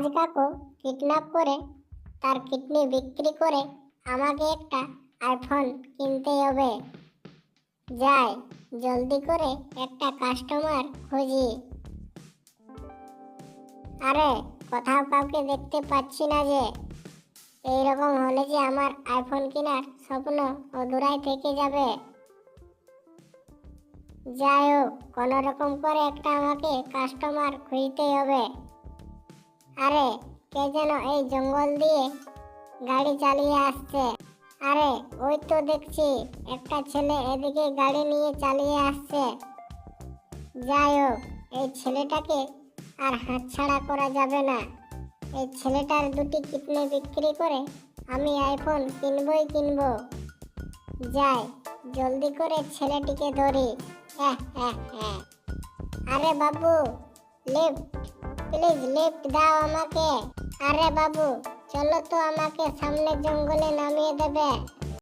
রাজ কাকু কিডন্যাপ করে তার কিডনি বিক্রি করে আমাকে একটা আইফোন কিনতে হবে। যাই জলদি করে একটা কাস্টমার খুঁজি। আরে কোথাও কাউকে দেখতে পাচ্ছি না যে। এইরকম হলে যে আমার আইফোন কেনার স্বপ্ন অধুরাই থেকে যাবে। যাই হোক, কোনো রকম করে একটা আমাকে কাস্টমার খুঁজতে হবে। আরে কে যেন এই জঙ্গল দিয়ে গাড়ি চালিয়ে আসছে। আরে ওই তো দেখছি একটা ছেলে এদিকে গাড়ি নিয়ে চালিয়ে আসছে। যাই হোক, এই ছেলেটাকে আর হাতছাড়া করা যাবে না। এই ছেলেটার দুটি কিডনি বিক্রি করে আমি আইফোন কিনবই কিনবো। যাই জলদি করে ছেলেটিকে ধরি। আরে বাবু, লিফট, প্লিজ লিফট দাও আমাকে। আরে বাবু চলো তো, আমাকে সামনে জঙ্গলে নামিয়ে দেবে।